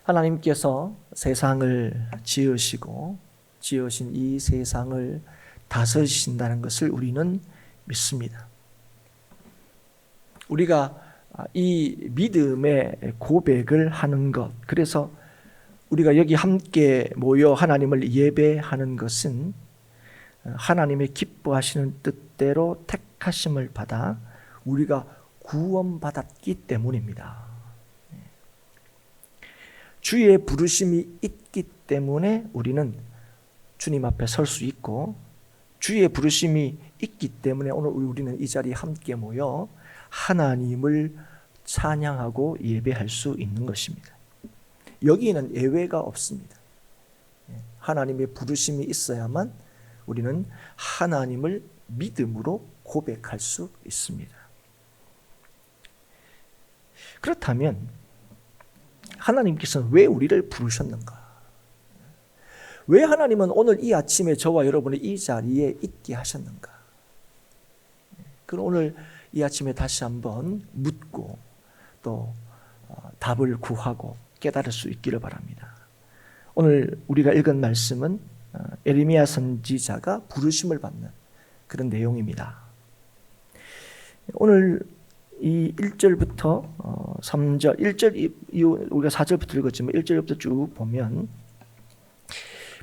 하나님께서 세상을 지으시고 지으신 이 세상을 다스리신다는 것을 우리는 믿습니다. 우리가 이 믿음의 고백을 하는 것, 그래서 우리가 여기 함께 모여 하나님을 예배하는 것은 하나님의 기뻐하시는 뜻대로 택하심을 받아 우리가 구원받았기 때문입니다. 주의 부르심이 있기 때문에 우리는 주님 앞에 설 수 있고, 주의 부르심이 있기 때문에 오늘 우리는 이 자리에 함께 모여 하나님을 찬양하고 예배할 수 있는 것입니다. 여기에는 예외가 없습니다. 하나님의 부르심이 있어야만 우리는 하나님을 믿음으로 고백할 수 있습니다. 그렇다면 하나님께서는 왜 우리를 부르셨는가? 왜 하나님은 오늘 이 아침에 저와 여러분을 이 자리에 있게 하셨는가? 그럼 오늘 이 아침에 다시 한번 묻고 또 답을 구하고 깨달을 수 있기를 바랍니다. 오늘 우리가 읽은 말씀은 에레미야 선지자가 부르심을 받는 그런 내용입니다. 오늘 이 1절부터 3절, 1절 이후 우리가 4절부터 읽었지만 1절부터 쭉 보면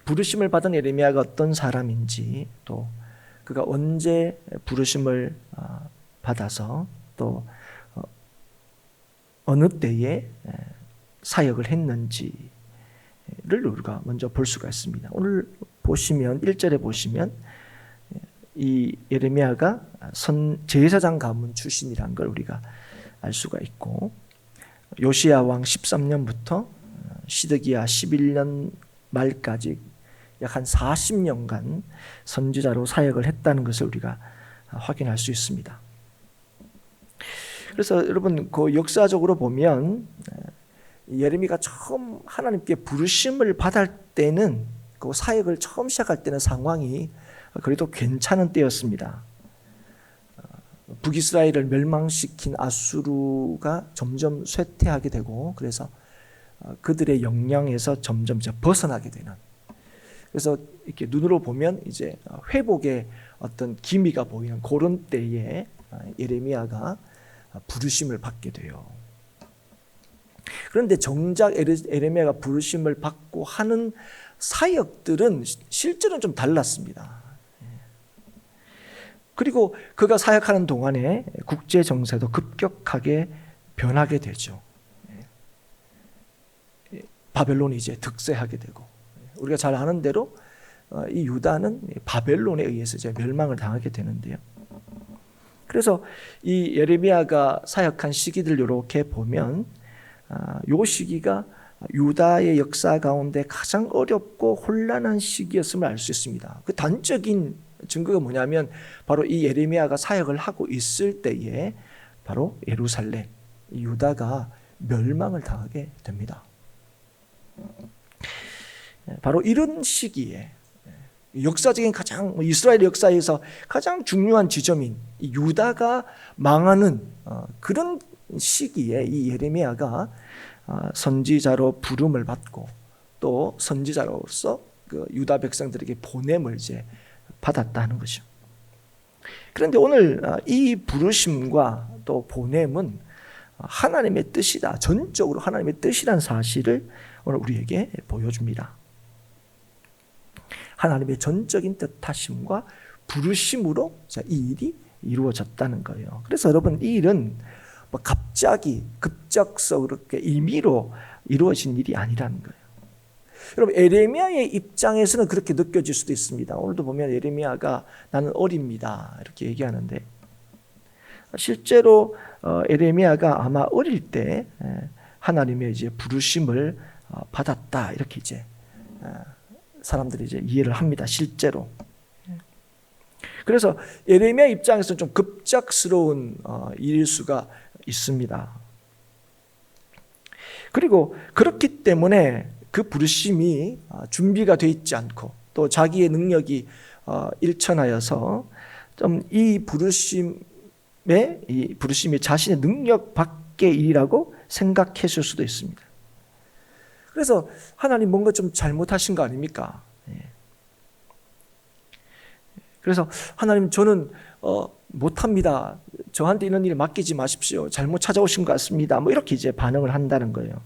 부르심을 받은 에레미야가 어떤 사람인지, 또 그가 언제 부르심을 받아서 또 어느 때에 사역을 했는지를 우리가 먼저 볼 수가 있습니다. 오늘 보시면 1절에 보시면 이 예레미야가 제사장 가문 출신이라는 걸 우리가 알 수가 있고, 요시야 왕 13년부터 시드기야 11년 말까지 약 한 40년간 선지자로 사역을 했다는 것을 우리가 확인할 수 있습니다. 그래서 여러분 그 역사적으로 보면 예레미야가 처음 하나님께 부르심을 받을 때는, 그 사역을 처음 시작할 때는 상황이 그래도 괜찮은 때였습니다. 북이스라엘을 멸망시킨 아수르가 점점 쇠퇴하게 되고, 그래서 그들의 영향에서 점점 벗어나게 되는, 그래서 이렇게 눈으로 보면 이제 회복의 어떤 기미가 보이는 그런 때에 예레미야가 부르심을 받게 돼요. 그런데 정작 예레미야가 부르심을 받고 하는 사역들은 실제로는 좀 달랐습니다. 그리고 그가 사역하는 동안에 국제 정세도 급격하게 변하게 되죠. 바벨론이 이제 득세하게 되고, 우리가 잘 아는 대로 이 유다는 바벨론에 의해서 이제 멸망을 당하게 되는데요. 그래서 이 예레미야가 사역한 시기들 이렇게 보면 이 시기가 유다의 역사 가운데 가장 어렵고 혼란한 시기였음을 알 수 있습니다. 그 단적인 증거가 뭐냐면 바로 이 예레미야가 사역을 하고 있을 때에 바로 예루살렘, 유다가 멸망을 당하게 됩니다. 바로 이런 시기에 역사적인 가장 이스라엘 역사에서 가장 중요한 지점인 유다가 망하는 그런 시기에 이 예레미야가 선지자로 부름을 받고 또 선지자로서 그 유다 백성들에게 보냄을 이제 받았다는 것이죠. 그런데 오늘 이 부르심과 또 보냄은 하나님의 뜻이다, 전적으로 하나님의 뜻이란 사실을 오늘 우리에게 보여줍니다. 하나님의 전적인 뜻하심과 부르심으로 이 일이 이루어졌다는 거예요. 그래서 여러분, 이 일은 갑자기 급작스럽게 임의로 이루어진 일이 아니라는 거예요. 여러분, 예레미야의 입장에서는 그렇게 느껴질 수도 있습니다. 오늘도 보면 예레미야가 나는 어립니다 이렇게 얘기하는데, 실제로 예레미야가 아마 어릴 때 하나님의 이제 부르심을 받았다 이렇게 이제 사람들이 이제 이해를 합니다. 실제로. 그래서 예레미야 입장에서는 좀 급작스러운 일일 수가 있습니다. 그리고 그렇기 때문에 그 부르심이 준비가 되어 있지 않고 또 자기의 능력이 일천하여서 좀 이 부르심이 자신의 능력 밖의 일이라고 생각했을 수도 있습니다. 그래서 하나님 뭔가 좀 잘못하신 거 아닙니까? 그래서 하나님 저는 못합니다. 저한테 이런 일 맡기지 마십시오. 잘못 찾아오신 것 같습니다. 뭐 이렇게 이제 반응을 한다는 거예요.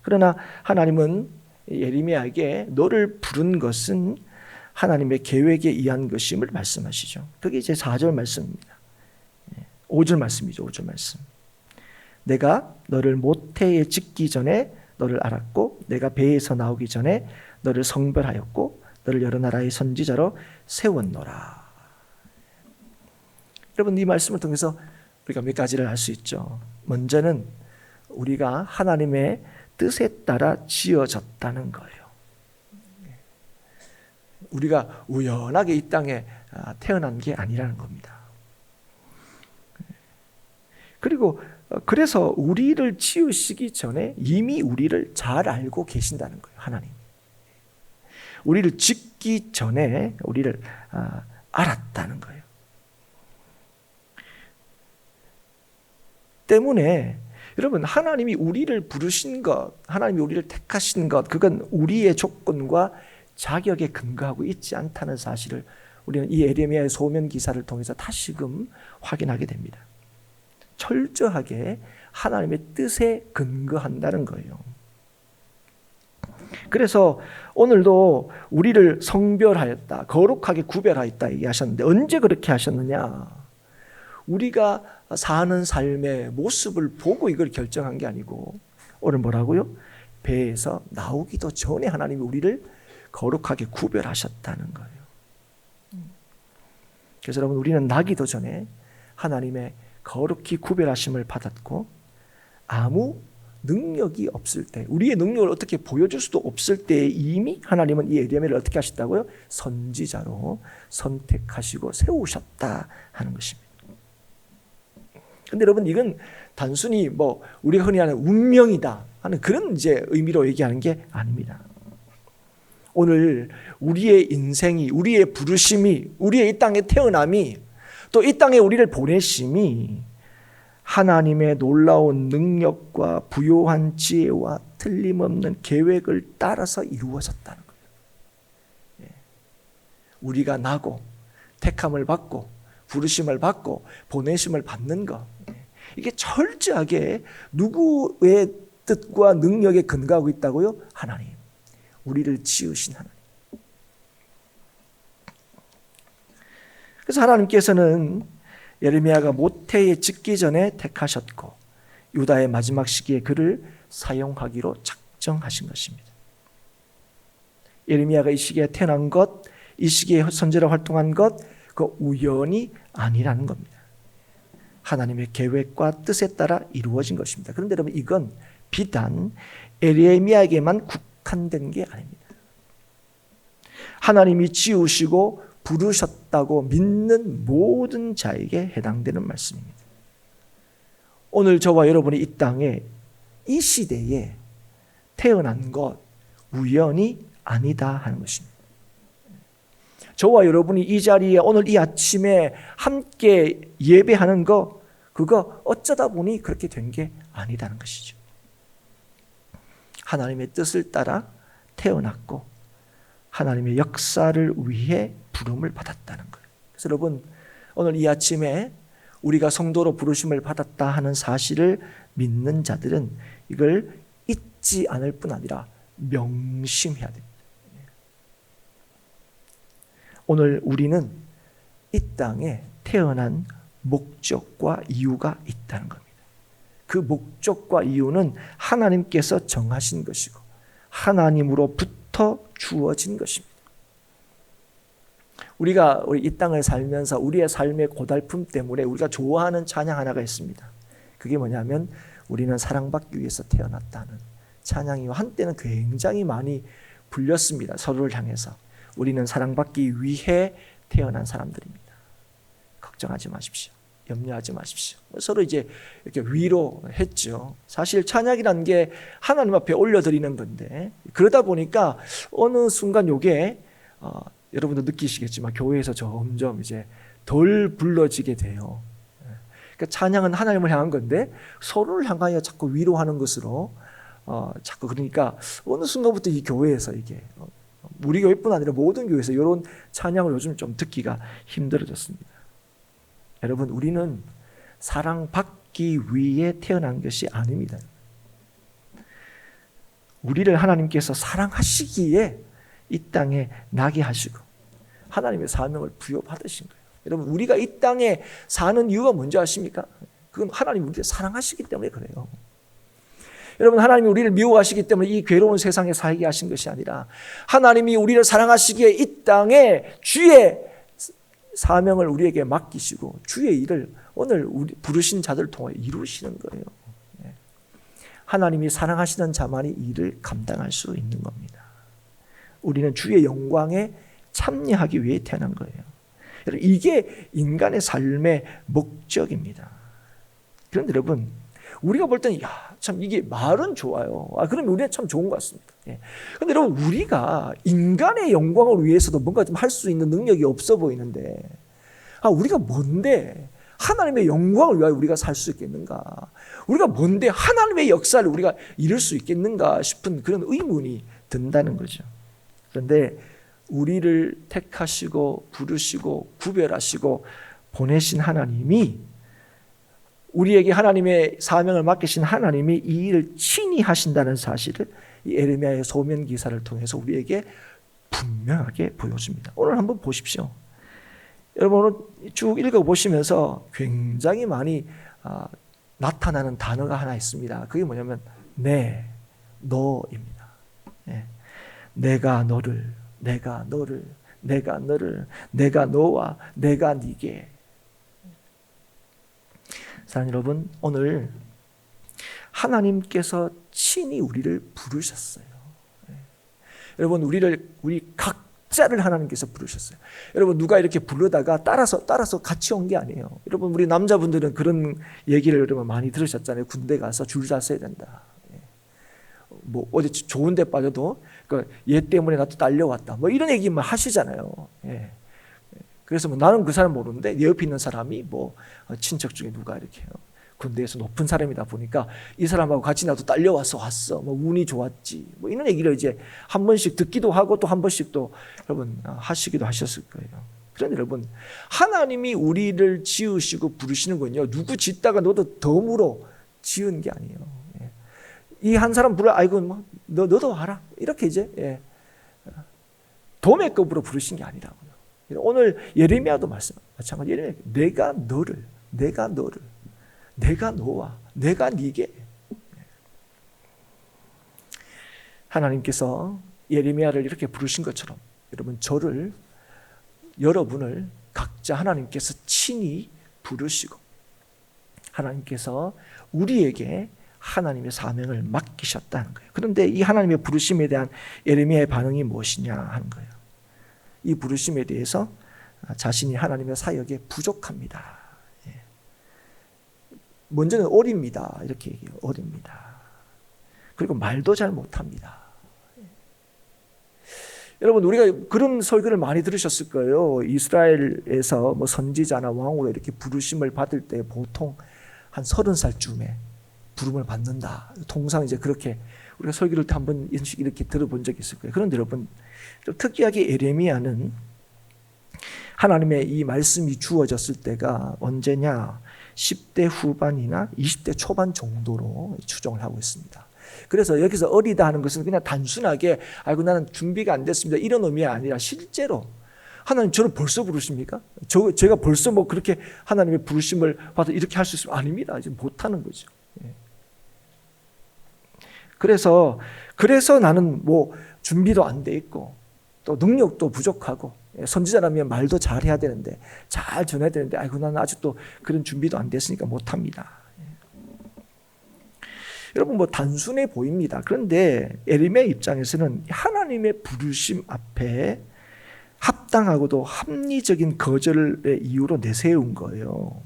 그러나 하나님은 예레미야에게 너를 부른 것은 하나님의 계획에 의한 것임을 말씀하시죠. 그게 이제 4절 말씀입니다. 5절 말씀이죠. 5절 말씀. 내가 너를 모태에 짓기 전에 너를 알았고 내가 배에서 나오기 전에 너를 성별하였고 너를 여러 나라의 선지자로 세웠노라. 여러분 이 말씀을 통해서 우리가 몇 가지를 알 수 있죠. 먼저는 우리가 하나님의 뜻에 따라 지어졌다는 거예요. 우리가 우연하게 이 땅에 태어난 게 아니라는 겁니다. 그리고 그래서 우리를 지으시기 전에 이미 우리를 잘 알고 계신다는 거예요. 하나님. 우리를 짓기 전에 우리를 알았다는 거예요. 때문에 여러분 하나님이 우리를 부르신 것, 하나님이 우리를 택하신 것, 그건 우리의 조건과 자격에 근거하고 있지 않다는 사실을 우리는 이 예레미야의 소면 기사를 통해서 다시금 확인하게 됩니다. 철저하게 하나님의 뜻에 근거한다는 거예요. 그래서 오늘도 우리를 성별하였다, 거룩하게 구별하였다 얘기하셨는데 언제 그렇게 하셨느냐? 우리가 사는 삶의 모습을 보고 이걸 결정한 게 아니고 오늘 뭐라고요? 배에서 나오기도 전에 하나님이 우리를 거룩하게 구별하셨다는 거예요. 그래서 여러분 우리는 나기도 전에 하나님의 거룩히 구별하심을 받았고 아무 능력이 없을 때 우리의 능력을 어떻게 보여줄 수도 없을 때 이미 하나님은 이 예레미야를 어떻게 하셨다고요? 선지자로 선택하시고 세우셨다 하는 것입니다. 근데 여러분 이건 단순히 뭐 우리가 흔히 하는 운명이다 하는 그런 이제 의미로 얘기하는 게 아닙니다. 오늘 우리의 인생이, 우리의 부르심이, 우리의 이 땅에 태어남이, 또 이 땅에 우리를 보내심이 하나님의 놀라운 능력과 부요한 지혜와 틀림없는 계획을 따라서 이루어졌다는 거예요. 우리가 나고 택함을 받고 부르심을 받고 보내심을 받는 것, 이게 철저하게 누구의 뜻과 능력에 근거하고 있다고요? 하나님. 우리를 지으신 하나님. 그래서 하나님께서는 예레미야가 모태에 짓기 전에 택하셨고 유다의 마지막 시기에 그를 사용하기로 작정하신 것입니다. 예레미야가 이 시기에 태어난 것, 이 시기에 선지자로 활동한 것, 그 우연이 아니라는 겁니다. 하나님의 계획과 뜻에 따라 이루어진 것입니다. 그런데 여러분 이건 비단 예레미야에게만 국한된 게 아닙니다. 하나님이 지으시고 부르셨다고 믿는 모든 자에게 해당되는 말씀입니다. 오늘 저와 여러분이 이 땅에 이 시대에 태어난 것 우연이 아니다 하는 것입니다. 저와 여러분이 이 자리에 오늘 이 아침에 함께 예배하는 거 그거 어쩌다 보니 그렇게 된 게 아니다는 것이죠. 하나님의 뜻을 따라 태어났고 하나님의 역사를 위해 부름을 받았다는 거예요. 그래서 여러분 오늘 이 아침에 우리가 성도로 부르심을 받았다 하는 사실을 믿는 자들은 이걸 잊지 않을 뿐 아니라 명심해야 됩니다. 오늘 우리는 이 땅에 태어난 목적과 이유가 있다는 겁니다. 그 목적과 이유는 하나님께서 정하신 것이고 하나님으로부터 주어진 것입니다. 우리가 이 땅을 살면서 우리의 삶의 고달픔 때문에 우리가 좋아하는 찬양 하나가 있습니다. 그게 뭐냐면 우리는 사랑받기 위해서 태어났다는 찬양이 한때는 굉장히 많이 불렸습니다. 서로를 향해서. 우리는 사랑받기 위해 태어난 사람들입니다. 걱정하지 마십시오. 염려하지 마십시오. 서로 이제 이렇게 위로했죠. 사실 찬양이라는 게 하나님 앞에 올려드리는 건데 그러다 보니까 어느 순간 요게 여러분도 느끼시겠지만 교회에서 점점 이제 덜 불러지게 돼요. 그러니까 찬양은 하나님을 향한 건데 서로를 향하여 자꾸 위로하는 것으로 자꾸 그러니까 어느 순간부터 이 교회에서 이게 우리 교회뿐 아니라 모든 교회에서 이런 찬양을 요즘 좀 듣기가 힘들어졌습니다. 여러분, 우리는 사랑받기 위해 태어난 것이 아닙니다. 우리를 하나님께서 사랑하시기에 이 땅에 나게 하시고 하나님의 사명을 부여받으신 거예요. 여러분, 우리가 이 땅에 사는 이유가 뭔지 아십니까? 그건 하나님이 우리를 사랑하시기 때문에 그래요. 여러분, 하나님이 우리를 미워하시기 때문에 이 괴로운 세상에 살게 하신 것이 아니라 하나님이 우리를 사랑하시기에 이 땅에 주의 사명을 우리에게 맡기시고 주의 일을 오늘 우리 부르신 자들을 통해 이루시는 거예요. 하나님이 사랑하시는 자만이 일을 감당할 수 있는 겁니다. 우리는 주의 영광에 참여하기 위해 태어난 거예요. 이게 인간의 삶의 목적입니다. 그런데 여러분, 우리가 볼 때는 참 이게 말은 좋아요. 그러면 우리는 참 좋은 것 같습니다. 그런데 여러분, 우리가 인간의 영광을 위해서도 뭔가 좀 할 수 있는 능력이 없어 보이는데 우리가 뭔데 하나님의 영광을 위하여 우리가 살 수 있겠는가? 우리가 뭔데 하나님의 역사를 우리가 이룰 수 있겠는가 싶은 그런 의문이 든다는 거죠. 그런데 우리를 택하시고 부르시고 구별하시고 보내신 하나님이, 우리에게 하나님의 사명을 맡기신 하나님이 이 일을 친히 하신다는 사실을 이 에레미야의 소면 기사를 통해서 우리에게 분명하게 보여줍니다. 오늘 한번 보십시오. 여러분, 오늘 쭉 읽어보시면서 굉장히 많이 나타나는 단어가 하나 있습니다. 그게 뭐냐면 네, 너입니다. 내가 너를, 내가 너를, 내가 너를, 내가 너와 내가 네게. 사랑하는 여러분, 오늘 하나님께서 친히 우리를 부르셨어요. 여러분, 우리 각자를 하나님께서 부르셨어요. 여러분, 누가 이렇게 부르다가 따라서 같이 온 게 아니에요. 여러분, 우리 남자분들은 그런 얘기를 여러분 많이 들으셨잖아요. 군대 가서 줄 잘 서야 된다. 뭐 어디 좋은 데 빠져도 얘 때문에 나도 딸려왔다. 뭐 이런 얘기만 하시잖아요. 그래서 뭐 나는 그 사람 모르는데 내 옆에 있는 사람이 뭐 친척 중에 누가 이렇게 군대에서 높은 사람이다 보니까 이 사람하고 같이 나도 딸려왔어 왔어. 뭐 운이 좋았지. 뭐 이런 얘기를 이제 한 번씩 듣기도 하고 또 한 번씩 또 여러분 하시기도 하셨을 거예요. 그런데 여러분, 하나님이 우리를 지으시고 부르시는군요. 누구 짓다가 너도 덤으로 지은 게 아니에요. 이 한 사람 불러, 아이고 뭐 너도 와라. 이렇게 이제 도매급으로 부르신 게 아니라고요. 오늘 예레미야도 마찬가지. 예레미야, 내가 너와 내가 네게. 하나님께서 예레미야를 이렇게 부르신 것처럼 여러분을 각자 하나님께서 친히 부르시고 하나님께서 우리에게 하나님의 사명을 맡기셨다는 거예요. 그런데 이 하나님의 부르심에 대한 예레미야의 반응이 무엇이냐 하는 거예요. 이 부르심에 대해서 자신이 하나님의 사역에 부족합니다. 먼저는 어립니다. 이렇게 얘기해요. 어립니다. 그리고 말도 잘 못합니다. 여러분, 우리가 그런 설교를 많이 들으셨을 거예요. 이스라엘에서 뭐 선지자나 왕으로 이렇게 부르심을 받을 때 보통 한 30살쯤에 부름을 받는다. 통상 이제 그렇게 우리가 설교를 한번 이렇게 들어본 적이 있을 거예요. 그런데 여러분, 좀 특이하게 에레미야는 하나님의 이 말씀이 주어졌을 때가 언제냐? 10대 후반이나 20대 초반 정도로 추정을 하고 있습니다. 그래서 여기서 어리다 하는 것은 그냥 단순하게 아이고 나는 준비가 안 됐습니다 이런 의미가 아니라 실제로 하나님 저를 벌써 부르십니까? 제가 벌써 뭐 그렇게 하나님의 부르심을 받아 이렇게 할 수 있으면 아닙니다. 이제 못하는 거죠. 그래서 나는 뭐 준비도 안 돼 있고 또 능력도 부족하고 선지자라면 말도 잘해야 되는데 잘 전해야 되는데 아이고 나는 아직도 그런 준비도 안 됐으니까 못합니다. 여러분, 뭐 단순해 보입니다. 그런데 에레미야 입장에서는 하나님의 부르심 앞에 합당하고도 합리적인 거절의 이유로 내세운 거예요.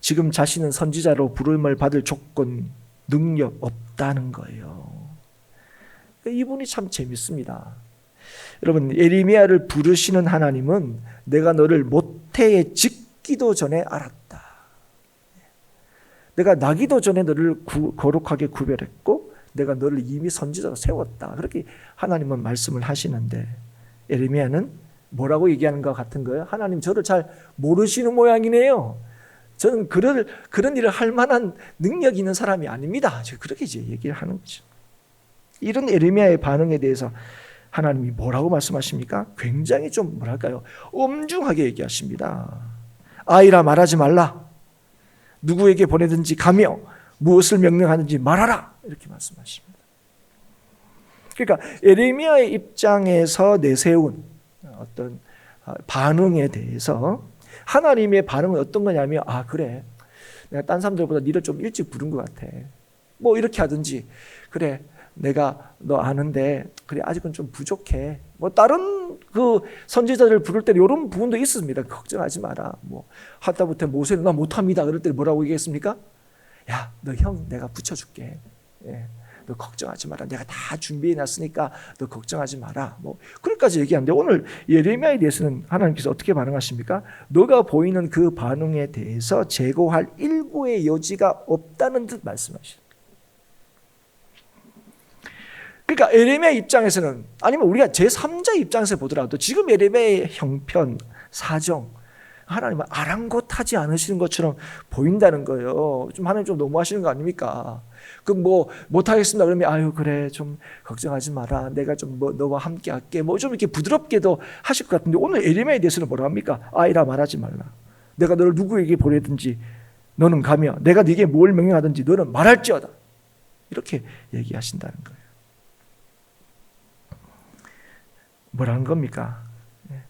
지금 자신은 선지자로 부름을 받을 조건, 능력 없다는 거예요. 이분이 참 재밌습니다. 여러분, 예레미야를 부르시는 하나님은 내가 너를 모태에 짓기도 전에 알았다. 내가 나기도 전에 너를 거룩하게 구별했고 내가 너를 이미 선지자로 세웠다. 그렇게 하나님은 말씀을 하시는데 예레미야는 뭐라고 얘기하는 것 같은 거예요? 하나님 저를 잘 모르시는 모양이네요. 저는 그런 일을 할 만한 능력이 있는 사람이 아닙니다. 그렇게 이제 얘기를 하는 거죠. 이런 예레미야의 반응에 대해서 하나님이 뭐라고 말씀하십니까? 굉장히 좀 뭐랄까요? 엄중하게 얘기하십니다. 아이라 말하지 말라. 누구에게 보내든지 가며 무엇을 명령하는지 말하라. 이렇게 말씀하십니다. 그러니까 예레미야의 입장에서 내세운 어떤 반응에 대해서 하나님의 반응은 어떤 거냐면 그래 내가 딴 사람들보다 니를 좀 일찍 부른 것 같아. 뭐 이렇게 하든지 그래 내가 너 아는데 그래 아직은 좀 부족해. 뭐 다른 그 선지자를 부를 때 이런 부분도 있습니다. 걱정하지 마라. 뭐 하다못해 모세는 나 못합니다. 그럴 때 뭐라고 얘기했습니까? 야, 너 형 내가 붙여줄게. 예, 너 걱정하지 마라. 내가 다 준비해놨으니까 너 걱정하지 마라. 뭐 그럴까지 얘기하는데 오늘 예레미야에 대해서는 하나님께서 어떻게 반응하십니까? 너가 보이는 그 반응에 대해서 제거할 일부의 여지가 없다는 듯 말씀하십니다. 그러니까 예레미야 입장에서는 아니면 우리가 제3자 입장에서 보더라도 지금 예레미야의 형편, 사정 하나님은 아랑곳하지 않으시는 것처럼 보인다는 거예요. 좀 하나님 좀 너무하시는 거 아닙니까? 그럼 뭐 못하겠습니다. 그러면 아유 그래 좀 걱정하지 마라. 내가 좀 너와 함께 할게. 뭐 좀 이렇게 부드럽게도 하실 것 같은데 오늘 예레미야에 대해서는 뭐라 합니까? 아이라 말하지 말라. 내가 너를 누구에게 보내든지 너는 가며 내가 네게 뭘 명령하든지 너는 말할지어다. 이렇게 얘기하신다는 거예요. 뭐라는 겁니까?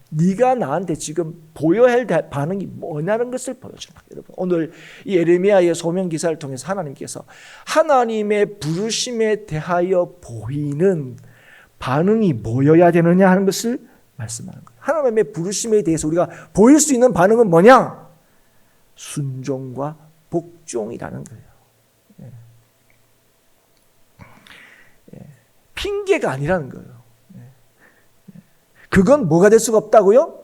네가 나한테 지금 보여야 할 반응이 뭐냐는 것을 보여줍니다. 여러분 오늘 이 예레미야의 소명 기사를 통해서 하나님께서 하나님의 부르심에 대하여 보이는 반응이 뭐여야 되느냐 하는 것을 말씀하는 거예요. 하나님의 부르심에 대해서 우리가 보일 수 있는 반응은 뭐냐? 순종과 복종이라는 거예요. 핑계가 아니라는 거예요. 그건 뭐가 될 수가 없다고요?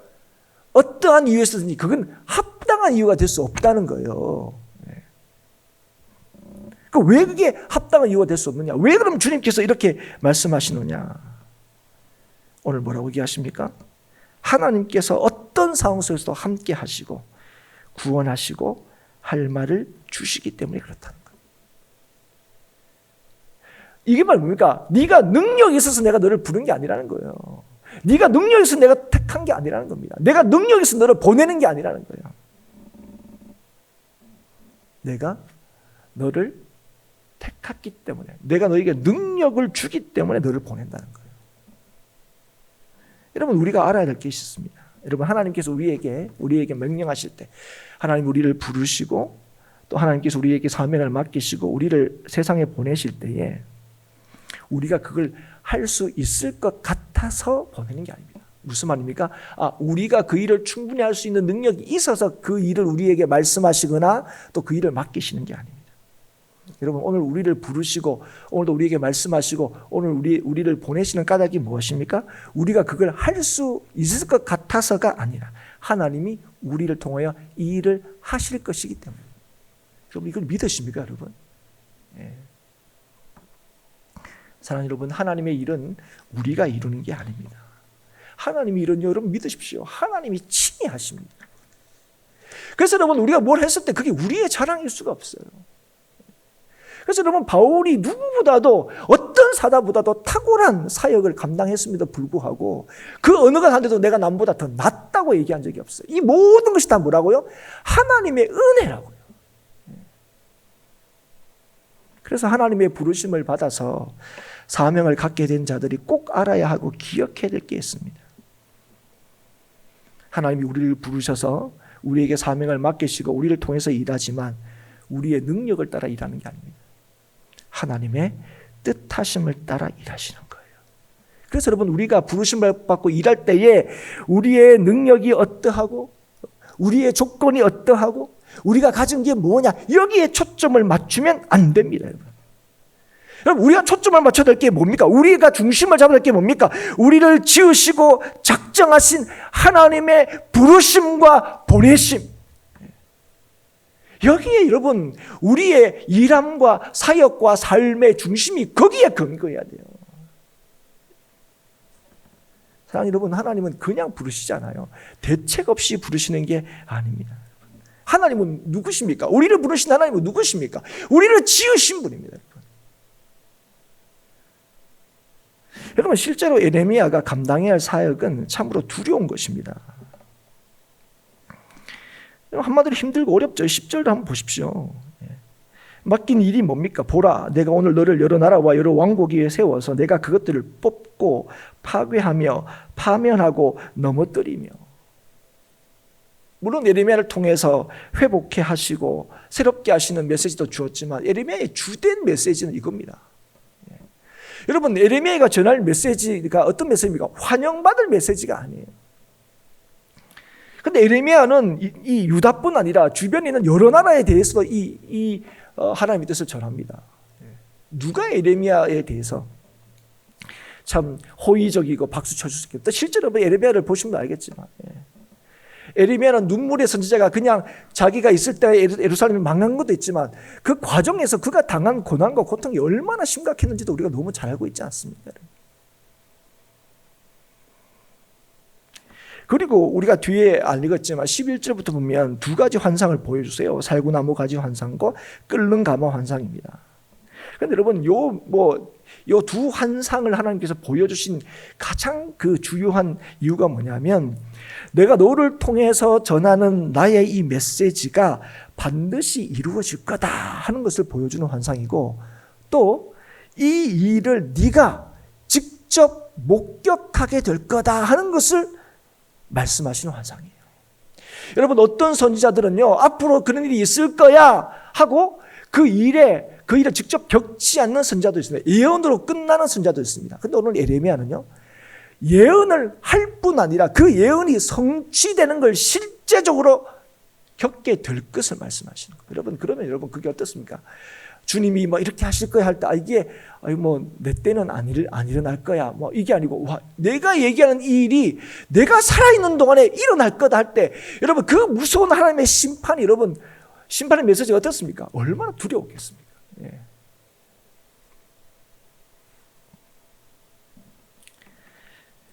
어떠한 이유에서든지 그건 합당한 이유가 될 수 없다는 거예요. 왜 그게 합당한 이유가 될 수 없느냐? 왜 그럼 주님께서 이렇게 말씀하시느냐? 오늘 뭐라고 얘기하십니까? 하나님께서 어떤 상황 속에서도 함께 하시고 구원하시고 할 말을 주시기 때문에 그렇다는 거예요. 이게 뭡니까? 네가 능력이 있어서 내가 너를 부른 게 아니라는 거예요. 네가 능력이 있어서 내가 택한 게 아니라는 겁니다. 내가 능력이 있어서 너를 보내는 게 아니라는 거예요. 내가 너를 택했기 때문에 내가 너에게 능력을 주기 때문에 너를 보낸다는 거예요. 여러분 우리가 알아야 될 게 있습니다. 여러분 하나님께서 우리에게 명령하실 때 하나님 우리를 부르시고 또 하나님께서 우리에게 사명을 맡기시고 우리를 세상에 보내실 때에 우리가 그걸 할 수 있을 것 같아서 보내는 게 아닙니다. 무슨 말입니까? 우리가 그 일을 충분히 할 수 있는 능력이 있어서 그 일을 우리에게 말씀하시거나 또 그 일을 맡기시는 게 아닙니다. 여러분 오늘 우리를 부르시고 오늘도 우리에게 말씀하시고 오늘 우리를 보내시는 까닭이 무엇입니까? 우리가 그걸 할 수 있을 것 같아서가 아니라 하나님이 우리를 통하여 이 일을 하실 것이기 때문에. 여러분 이걸 믿으십니까 여러분? 사랑하는 여러분 하나님의 일은 우리가 이루는 게 아닙니다. 하나님이 이루는 여러분 믿으십시오. 하나님이 친히 하십니다. 그래서 여러분 우리가 뭘 했을 때 그게 우리의 자랑일 수가 없어요. 그래서 여러분 바울이 누구보다도 어떤 사다보다도 탁월한 사역을 감당했음에도 불구하고 그 어느 것 한데도 내가 남보다 더 낫다고 얘기한 적이 없어요. 이 모든 것이 다 뭐라고요? 하나님의 은혜라고요. 그래서 하나님의 부르심을 받아서 사명을 갖게 된 자들이 꼭 알아야 하고 기억해야 될 게 있습니다. 하나님이 우리를 부르셔서 우리에게 사명을 맡기시고 우리를 통해서 일하지만 우리의 능력을 따라 일하는 게 아닙니다. 하나님의 뜻하심을 따라 일하시는 거예요. 그래서 여러분 우리가 부르심을 받고 일할 때에 우리의 능력이 어떠하고 우리의 조건이 어떠하고 우리가 가진 게 뭐냐 여기에 초점을 맞추면 안 됩니다. 여러분 우리가 초점을 맞춰야 될 게 뭡니까? 우리가 중심을 잡아야 될 게 뭡니까? 우리를 지으시고 작정하신 하나님의 부르심과 보내심 여기에 여러분 우리의 일함과 사역과 삶의 중심이 거기에 근거해야 돼요. 사랑하는 여러분, 하나님은 그냥 부르시잖아요. 대책 없이 부르시는 게 아닙니다. 하나님은 누구십니까? 우리를 부르신 하나님은 누구십니까? 우리를 지으신 분입니다. 여러분, 실제로 예레미야가 감당해야 할 사역은 참으로 두려운 것입니다. 한마디로 힘들고 어렵죠. 10절도 한번 보십시오. 맡긴 일이 뭡니까? 보라, 내가 오늘 너를 여러 나라와 여러 왕국 위에 세워서 내가 그것들을 뽑고 파괴하며 파면하고 넘어뜨리며. 물론 예레미야를 통해서 회복해 하시고 새롭게 하시는 메시지도 주었지만 예레미야의 주된 메시지는 이겁니다. 여러분, 예레미야가 전할 메시지가 어떤 메시지입니까? 환영받을 메시지가 아니에요. 근데 예레미야는 이 유다뿐 아니라 주변에 있는 여러 나라에 대해서도 하나님의 뜻을 전합니다. 누가 예레미야에 대해서 참 호의적이고 박수 쳐줄 수 있겠다. 실제로 예레미야를 보시면 알겠지만, 예레미야는 눈물의 선지자가 그냥 자기가 있을 때 예루살렘이 망한 것도 있지만 그 과정에서 그가 당한 고난과 고통이 얼마나 심각했는지도 우리가 너무 잘 알고 있지 않습니까? 그리고 우리가 뒤에 안 읽었지만 11절부터 보면 두 가지 환상을 보여주세요. 살구나무 가지 환상과 끓는 가마 환상입니다. 그런데 여러분, 요 두 환상을 하나님께서 보여주신 가장 그 주요한 이유가 뭐냐면, 내가 너를 통해서 전하는 나의 이 메시지가 반드시 이루어질 거다 하는 것을 보여주는 환상이고, 또 이 일을 네가 직접 목격하게 될 거다 하는 것을 말씀하시는 환상이에요. 여러분, 어떤 선지자들은요, 앞으로 그런 일이 있을 거야 하고 그 일을 직접 겪지 않는 선지자도 있습니다. 예언으로 끝나는 선지자도 있습니다. 근데 오늘 예레미야는요, 예언을 할 뿐 아니라 그 예언이 성취되는 걸 실제적으로 겪게 될 것을 말씀하시는 거예요. 여러분, 그러면 여러분 그게 어떻습니까? 주님이 이렇게 하실 거야 할 때, 이게 내 때는 안 일어날 거야, 이게 아니고, 내가 얘기하는 이 일이 내가 살아있는 동안에 일어날 거다 할 때, 여러분 그 무서운 하나님의 심판이, 여러분 심판의 메시지가 어떻습니까? 얼마나 두려웠겠습니까? 예.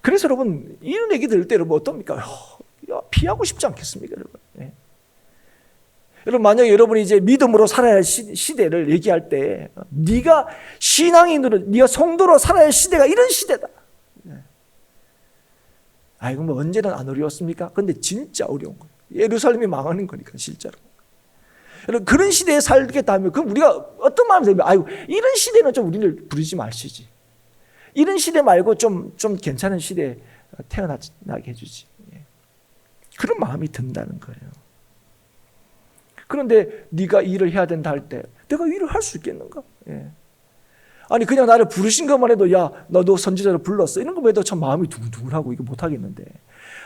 그래서 여러분, 이런 얘기 들을 때 여러분 어떻습니까? 피하고 싶지 않겠습니까, 여러분? 예. 여러분, 만약에 여러분이 이제 믿음으로 살아야 할 시대를 얘기할 때, 네가 신앙인으로, 네가 성도로 살아야 할 시대가 이런 시대다. 이거 언제는 안 어려웠습니까? 근데 진짜 어려운 거예요. 예루살렘이 망하는 거니까, 실제로. 여러분, 그런 시대에 살겠다 하면, 그럼 우리가 어떤 마음이 들면, 이런 시대는 좀 우리를 부르지 마시지. 이런 시대 말고 좀 괜찮은 시대에 태어나게 해주지. 그런 마음이 든다는 거예요. 그런데 네가 일을 해야 된다 할 때 내가 일을 할 수 있겠는가? 아니, 그냥 나를 부르신 것만 해도, 너 선지자로 불렀어, 이런 것만 해도 참 마음이 두근두근하고 이거 못하겠는데,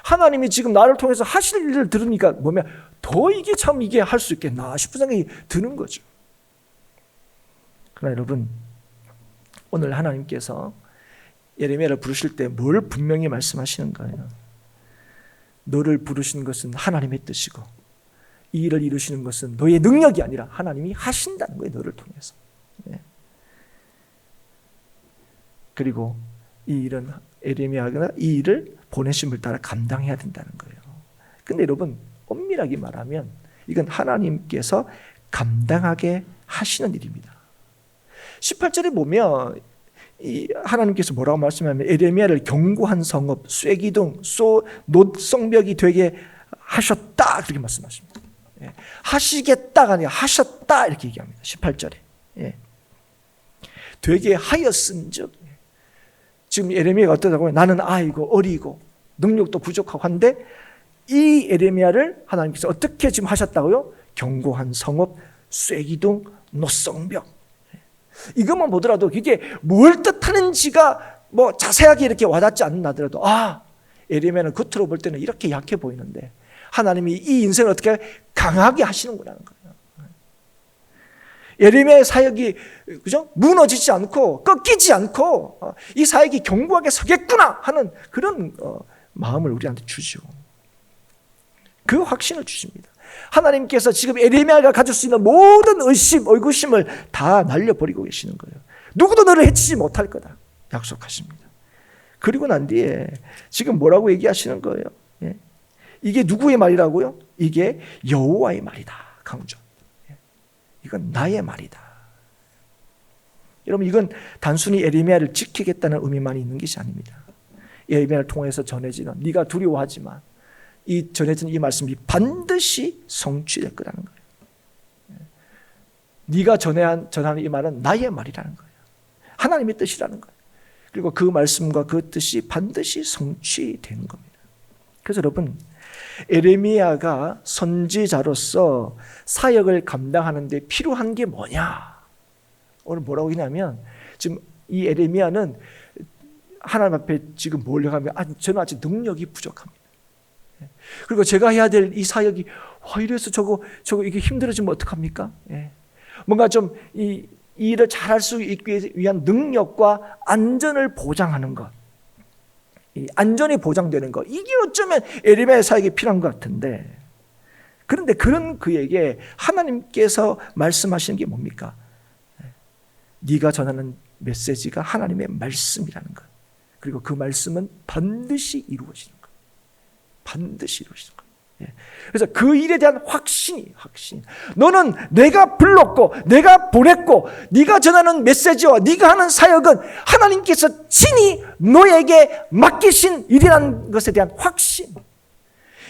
하나님이 지금 나를 통해서 하실 일을 들으니까 더 이게 할 수 있겠나 싶은 생각이 드는 거죠. 그러나 여러분, 오늘 하나님께서 예레미야를 부르실 때 뭘 분명히 말씀하시는 거예요? 너를 부르시는 것은 하나님의 뜻이고 이 일을 이루시는 것은 너의 능력이 아니라 하나님이 하신다는 거예요, 너를 통해서. 그리고 이 일은 예레미야가 이 일을 보내심을 따라 감당해야 된다는 거예요. 근데 여러분, 엄밀하게 말하면 이건 하나님께서 감당하게 하시는 일입니다. 18절에 보면 하나님께서 뭐라고 말씀하면, 예레미야를 견고한 성읍, 쇠기둥, 노성벽이 되게 하셨다, 그렇게 말씀하십니다. 하시겠다가 아니라 하셨다, 이렇게 얘기합니다. 18절에. 되게 하였은즉, 지금 예레미야가 어떠다고요? 나는 아이고 어리고 능력도 부족하고 한데, 이 예레미야를 하나님께서 어떻게 지금 하셨다고요? 견고한 성읍, 쇠기둥, 노성벽. 이것만 보더라도 이게 뭘 뜻하는지가 자세하게 이렇게 와닿지 않는 하더라도, 예레미야는 겉으로 볼 때는 이렇게 약해 보이는데 하나님이 이 인생을 어떻게 강하게 하시는구나는 거예요. 예레미야의 사역이, 그죠? 무너지지 않고 꺾이지 않고 이 사역이 견고하게 서겠구나 하는 그런 마음을 우리한테 주죠. 그 확신을 주십니다. 하나님께서 지금 에레미야가 가질 수 있는 모든 의구심을 다 날려버리고 계시는 거예요. 누구도 너를 해치지 못할 거다 약속하십니다. 그리고 난 뒤에 지금 뭐라고 얘기하시는 거예요? 예. 이게 누구의 말이라고요? 이게 여호와의 말이다. 강조. 예. 이건 나의 말이다. 여러분, 이건 단순히 에레미야를 지키겠다는 의미만 있는 것이 아닙니다. 에레미야를 통해서 전해지는, 네가 두려워하지만 이 전해지는 이 말씀이 반드시 성취될 거라는 거예요. 예. 네가 전하는 이 말은 나의 말이라는 거예요. 하나님의 뜻이라는 거예요. 그리고 그 말씀과 그 뜻이 반드시 성취되는 겁니다. 그래서 여러분, 에레미야가 선지자로서 사역을 감당하는 데 필요한 게 뭐냐? 오늘 뭐라고 하냐면, 지금 이 에레미야는 하나님 앞에 지금 몰려가면 저는 아직 능력이 부족합니다. 그리고 제가 해야 될 이 사역이 이래서 저거 이게 힘들어지면 어떡합니까? 뭔가 좀 이 일을 잘할 수 있기 위한 능력과 안전을 보장하는 것, 이 안전이 보장되는 것, 이게 어쩌면 에레미야의 사역이 필요한 것 같은데, 그런데 그런 그에게 하나님께서 말씀하시는 게 뭡니까? 네가 전하는 메시지가 하나님의 말씀이라는 것, 그리고 그 말씀은 반드시 이루어지는 것, 반드시 이루어지는 것. 그래서 그 일에 대한 확신. 너는 내가 불렀고 내가 보냈고 네가 전하는 메시지와 네가 하는 사역은 하나님께서 친히 너에게 맡기신 일이라는 것에 대한 확신.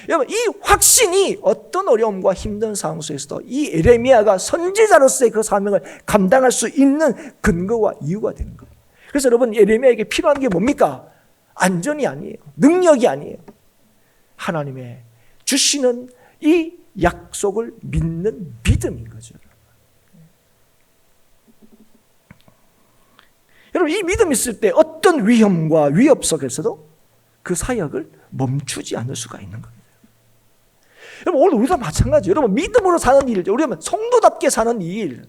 여러분, 이 확신이 어떤 어려움과 힘든 상황 속에서도 이 에레미야가 선지자로서의 그 사명을 감당할 수 있는 근거와 이유가 되는 거예요. 그래서 여러분, 에레미야에게 필요한 게 뭡니까? 안전이 아니에요. 능력이 아니에요. 하나님의 주시는 이 약속을 믿는 믿음인 거죠. 여러분, 이 믿음이 있을 때 어떤 위험과 위협 속에서도 그 사역을 멈추지 않을 수가 있는 겁니다. 여러분, 오늘 우리도 마찬가지예요. 여러분, 믿음으로 사는 일, 우리는 성도답게 사는 일,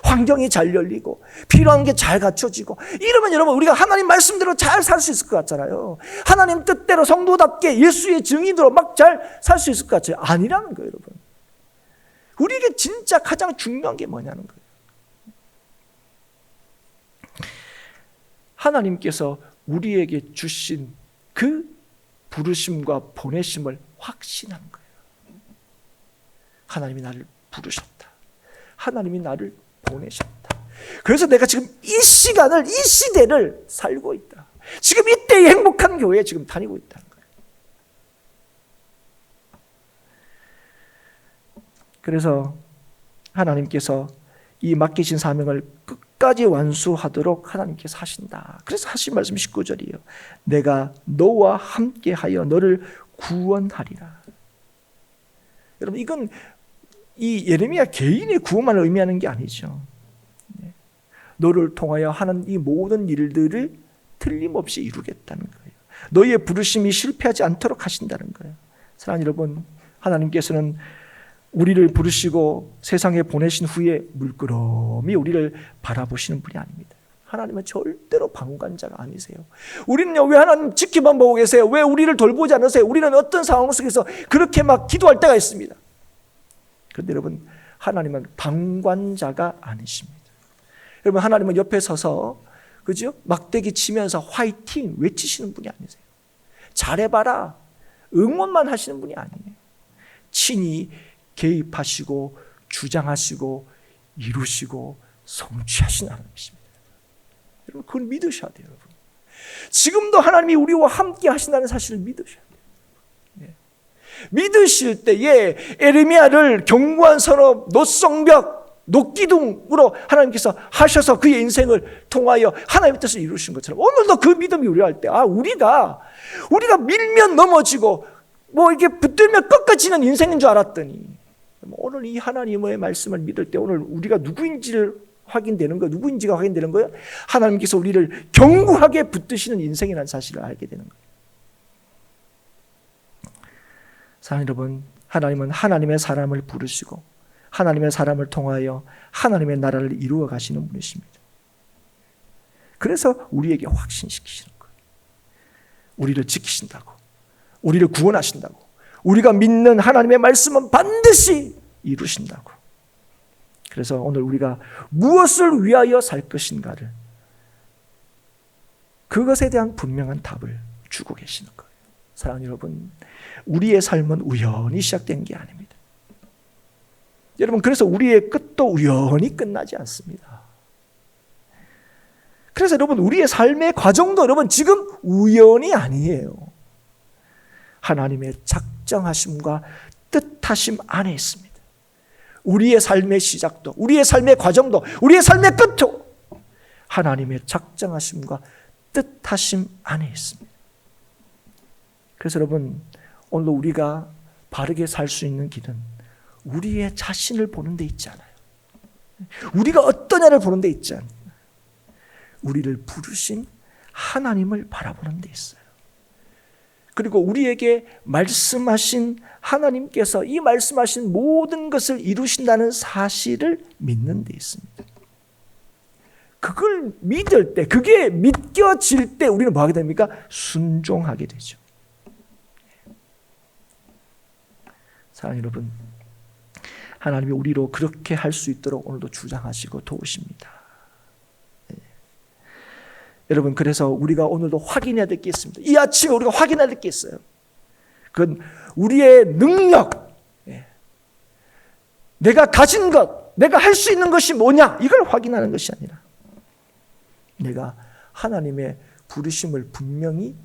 환경이 잘 열리고 필요한 게 잘 갖춰지고 이러면 여러분, 우리가 하나님 말씀대로 잘 살 수 있을 것 같잖아요. 하나님 뜻대로 성도답게 예수의 증인으로 막 잘 살 수 있을 것 같아요. 아니라는 거예요, 여러분. 우리에게 진짜 가장 중요한 게 뭐냐는 거예요. 하나님께서 우리에게 주신 그 부르심과 보내심을 확신하는 거예요. 하나님이 나를 부르셨다. 하나님이 나를 보내셨다. 그래서 내가 지금 이 시간을, 이 시대를 살고 있다. 지금 이때의 행복한 교회에 지금 다니고 있다는 거예요. 그래서 하나님께서 이 맡기신 사명을 끝까지 완수하도록 하나님께서 하신다. 그래서 하신 말씀 19절이에요. 내가 너와 함께하여 너를 구원하리라. 여러분, 이건 이 예레미야 개인의 구원만을 의미하는 게 아니죠. 너를 통하여 하는 이 모든 일들을 틀림없이 이루겠다는 거예요. 너희의 부르심이 실패하지 않도록 하신다는 거예요. 사랑하는 여러분, 하나님께서는 우리를 부르시고 세상에 보내신 후에 물끄러미 우리를 바라보시는 분이 아닙니다. 하나님은 절대로 방관자가 아니세요. 우리는요, 왜 하나님 지켜만 보고 계세요? 왜 우리를 돌보지 않으세요? 우리는 어떤 상황 속에서 그렇게 막 기도할 때가 있습니다. 그런데 여러분, 하나님은 방관자가 아니십니다. 여러분, 하나님은 옆에 서서, 그죠? 막대기 치면서 화이팅 외치시는 분이 아니세요. 잘해봐라 응원만 하시는 분이 아니에요. 친히 개입하시고 주장하시고 이루시고 성취하시는 하나님이십니다. 여러분, 그걸 믿으셔야 돼요. 여러분, 지금도 하나님이 우리와 함께 하신다는 사실을 믿으셔야 돼요. 믿으실 때에 에레미야를 견고한 선업, 노성벽, 녹기둥으로 하나님께서 하셔서 그의 인생을 통하여 하나님의 뜻을 이루신 것처럼 오늘도 그 믿음이 우리할 때, 우리가 밀면 넘어지고 뭐 이렇게 붙들면 꺾어지는 인생인 줄 알았더니, 오늘 이 하나님의 말씀을 믿을 때 오늘 우리가 누구인지가 확인되는 거예요. 하나님께서 우리를 견고하게 붙드시는 인생이라는 사실을 알게 되는 거예요. 사랑하는 여러분, 하나님은 하나님의 사람을 부르시고 하나님의 사람을 통하여 하나님의 나라를 이루어 가시는 분이십니다. 그래서 우리에게 확신시키시는 거예요. 우리를 지키신다고, 우리를 구원하신다고, 우리가 믿는 하나님의 말씀은 반드시 이루신다고. 그래서 오늘 우리가 무엇을 위하여 살 것인가를, 그것에 대한 분명한 답을 주고 계시는 거예요. 사랑하는 여러분, 우리의 삶은 우연히 시작된 게 아닙니다. 여러분, 그래서 우리의 끝도 우연히 끝나지 않습니다. 그래서 여러분, 우리의 삶의 과정도 여러분 지금 우연이 아니에요. 하나님의 작정하심과 뜻하심 안에 있습니다. 우리의 삶의 시작도, 우리의 삶의 과정도, 우리의 삶의 끝도 하나님의 작정하심과 뜻하심 안에 있습니다. 그래서 여러분, 오늘 우리가 바르게 살 수 있는 길은 우리의 자신을 보는 데 있지 않아요. 우리가 어떠냐를 보는 데 있지 않아요. 우리를 부르신 하나님을 바라보는 데 있어요. 그리고 우리에게 말씀하신 하나님께서 이 말씀하신 모든 것을 이루신다는 사실을 믿는 데 있습니다. 그걸 믿을 때, 그게 믿겨질 때 우리는 뭐 하게 됩니까? 순종하게 되죠. 사랑하는 여러분, 하나님이 우리로 그렇게 할 수 있도록 오늘도 주장하시고 도우십니다. 네. 여러분, 그래서 우리가 오늘도 확인해야 될 게 있습니다. 이 아침에 우리가 확인해야 될 게 있어요. 그건 우리의 능력, 네. 내가 가진 것, 내가 할 수 있는 것이 뭐냐, 이걸 확인하는 것이 아니라 내가 하나님의 부르심을 분명히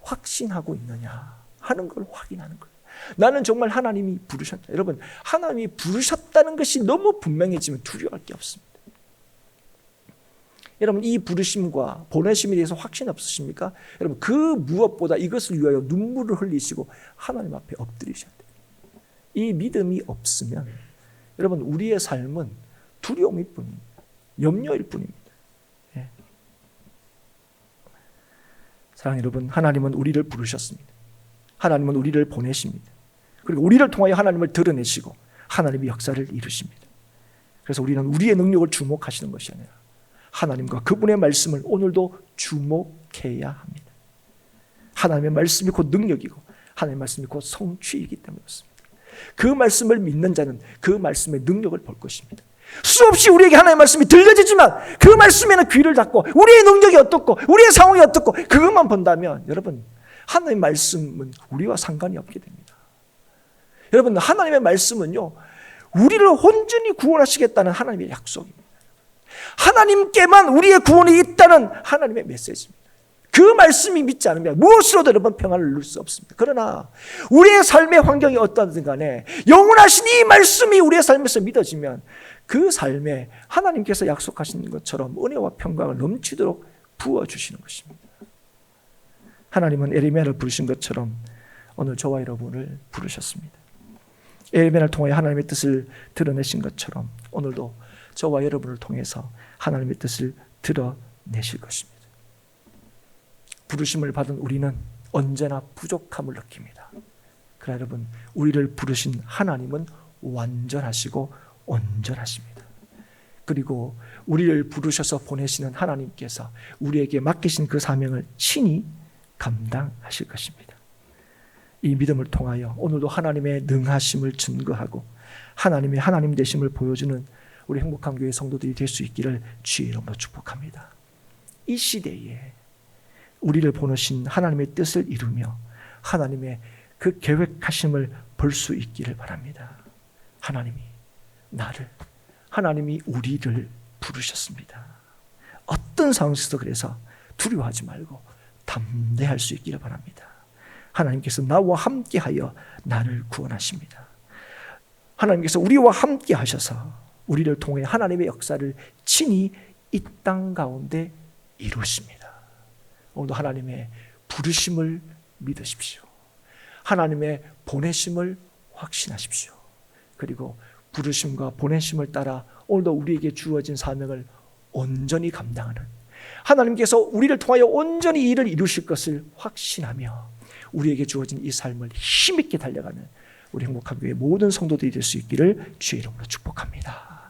확신하고 있느냐 하는 걸 확인하는 거예요. 나는 정말 하나님이 부르셨다. 여러분, 하나님이 부르셨다는 것이 너무 분명해지면 두려워할 게 없습니다. 여러분, 이 부르심과 보내심에 대해서 확신 없으십니까? 여러분, 그 무엇보다 이것을 위하여 눈물을 흘리시고 하나님 앞에 엎드리셔야 돼요. 이 믿음이 없으면 여러분, 우리의 삶은 두려움일 뿐입니다. 염려일 뿐입니다. 예. 사랑하는 여러분, 하나님은 우리를 부르셨습니다. 하나님은 우리를 보내십니다. 그리고 우리를 통하여 하나님을 드러내시고 하나님의 역사를 이루십니다. 그래서 우리는 우리의 능력을 주목하시는 것이 아니라 하나님과 그분의 말씀을 오늘도 주목해야 합니다. 하나님의 말씀이 곧 능력이고 하나님의 말씀이 곧 성취이기 때문에 그렇습니다. 그 말씀을 믿는 자는 그 말씀의 능력을 볼 것입니다. 수없이 우리에게 하나님의 말씀이 들려지지만 그 말씀에는 귀를 닫고 우리의 능력이 어떻고 우리의 상황이 어떻고 그것만 본다면 여러분, 하나님의 말씀은 우리와 상관이 없게 됩니다. 여러분, 하나님의 말씀은요, 우리를 온전히 구원하시겠다는 하나님의 약속입니다. 하나님께만 우리의 구원이 있다는 하나님의 메시지입니다. 그 말씀이 믿지 않으면 무엇으로도 여러분 평안을 누릴 수 없습니다. 그러나 우리의 삶의 환경이 어떠하든 간에 영원하신 이 말씀이 우리의 삶에서 믿어지면 그 삶에 하나님께서 약속하신 것처럼 은혜와 평강을 넘치도록 부어주시는 것입니다. 하나님은 에레미야를 부르신 것처럼 오늘 저와 여러분을 부르셨습니다. 에레미야를 통해 하나님의 뜻을 드러내신 것처럼 오늘도 저와 여러분을 통해서 하나님의 뜻을 드러내실 것입니다. 부르심을 받은 우리는 언제나 부족함을 느낍니다. 그러나 여러분, 우리를 부르신 하나님은 완전하시고 온전하십니다. 그리고 우리를 부르셔서 보내시는 하나님께서 우리에게 맡기신 그 사명을 친히 감당하실 것입니다. 이 믿음을 통하여 오늘도 하나님의 능하심을 증거하고 하나님의 하나님 되심을 보여주는 우리 행복한 교회 성도들이 될 수 있기를 주의 이름으로 축복합니다. 이 시대에 우리를 보내신 하나님의 뜻을 이루며 하나님의 그 계획하심을 볼 수 있기를 바랍니다. 하나님이 우리를 부르셨습니다. 어떤 상황에서도 그래서 두려워하지 말고 담대할 수 있기를 바랍니다. 하나님께서 나와 함께하여 나를 구원하십니다. 하나님께서 우리와 함께 하셔서 우리를 통해 하나님의 역사를 친히 이 땅 가운데 이루십니다. 오늘도 하나님의 부르심을 믿으십시오. 하나님의 보내심을 확신하십시오. 그리고 부르심과 보내심을 따라 오늘도 우리에게 주어진 사명을 온전히 감당하는 하나님께서 우리를 통하여 온전히 일을 이루실 것을 확신하며 우리에게 주어진 이 삶을 힘있게 달려가는 우리 행복한 교회 모든 성도들이 될 수 있기를 주의 이름으로 축복합니다.